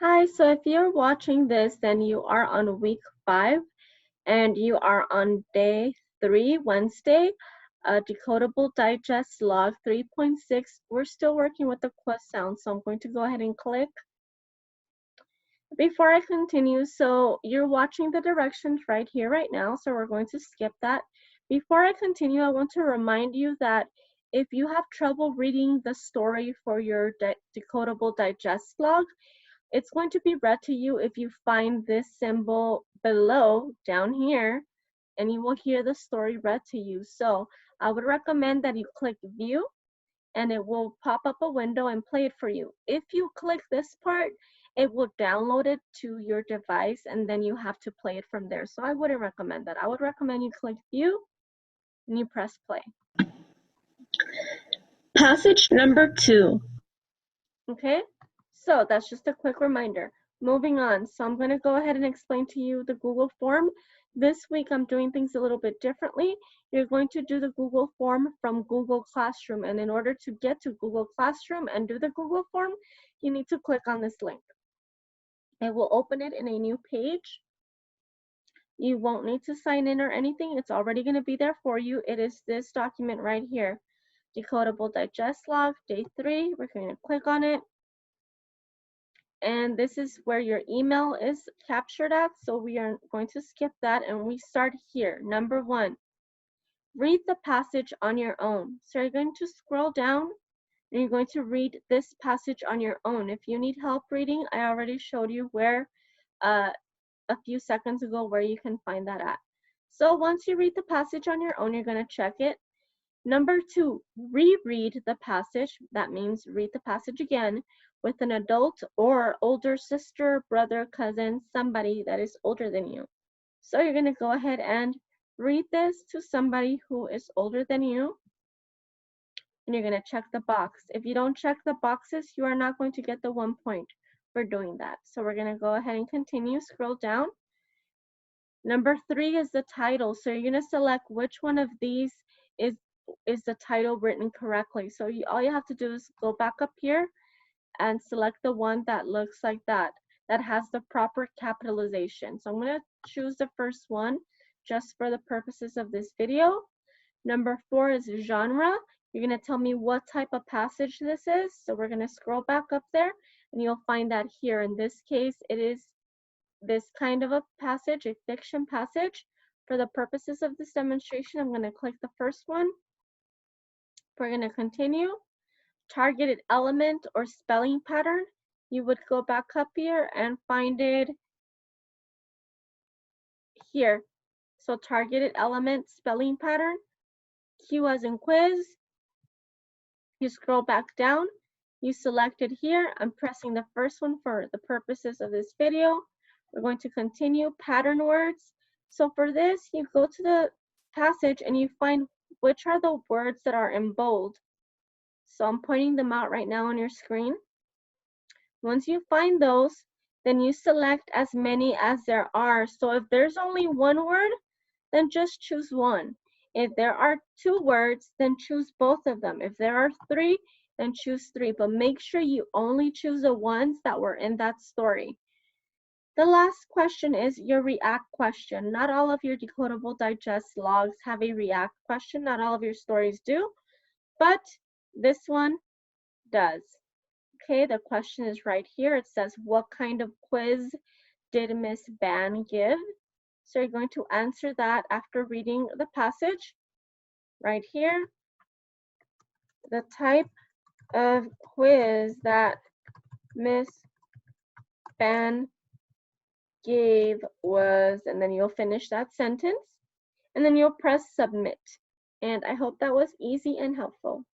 Hi, so if you're watching this, then you are on week 5 and you are on day 3, Wednesday, Decodable Digest Log 3.6. We're still working with the quiz sound, so I'm going to go ahead and click. Before I continue, so you're watching the directions right here, right now, so we're going to skip that. Before I continue, I want to remind you that if you have trouble reading the story for your Decodable Digest log, it's going to be read to you if you find this symbol below down here, and you will hear the story read to you. So I would recommend that you click view and it will pop up a window and play it for you. If you click this part, it will download it to your device and then you have to play it from there. So I wouldn't recommend that. I would recommend you click view and you press play. Passage number 2. Okay, so that's just a quick reminder. Moving on, so I'm going to go ahead and explain to you the Google form. This week I'm doing things a little bit differently. You're going to do the Google form from Google Classroom, and in order to get to Google Classroom and do the Google form, you need to click on this link. It will open it in a new page. You won't need to sign in or anything. It's already going to be there for you. It is this document right here, Decodable Digest Log, Day 3. We're going to click on it. And this is where your email is captured at. So we are going to skip that and we start here. Number 1, read the passage on your own. So you're going to scroll down and you're going to read this passage on your own. If you need help reading, I already showed you where a few seconds ago where you can find that at. So once you read the passage on your own, you're going to check it. Number 2, reread the passage. That means read the passage again with an adult or older sister, brother, cousin, somebody that is older than you. So you're going to go ahead and read this to somebody who is older than you. And you're going to check the box. If you don't check the boxes, you are not going to get the 1 point for doing that. So we're going to go ahead and continue. Scroll down. Number 3 is the title. So you're going to select which one of these is the title written correctly. So all you have to do is go back up here and select the one that looks like that has the proper capitalization. So I'm going to choose the first one just for the purposes of this video. Number 4 is genre. You're going to tell me what type of passage this is. So we're going to scroll back up there and you'll find that here. In this case, it is this kind of a passage, a fiction passage. For the purposes of this demonstration, I'm going to click the first one. We're going to continue. Targeted element or spelling pattern, you would go back up here and find it here. So targeted element spelling pattern, Q as in quiz. You scroll back down, you select it here. I'm pressing the first one for the purposes of this video. We're going to continue pattern words. So for this, you go to the passage and you find which are the words that are in bold. So I'm pointing them out right now on your screen. Once you find those, then you select as many as there are. So if there's only one word, then just choose one. If there are 2 words, then choose both of them. If there are 3, then choose 3. But make sure you only choose the ones that were in that story. The last question is your react question. Not all of your Decodable Digest logs have a react question. Not all of your stories do, but this one does. Okay, the question is right here. It says, what kind of quiz did Miss Ban give? So you're going to answer that after reading the passage right here. The type of quiz that Miss Ban gave was, and then you'll finish that sentence, and then you'll press submit. And I hope that was easy and helpful.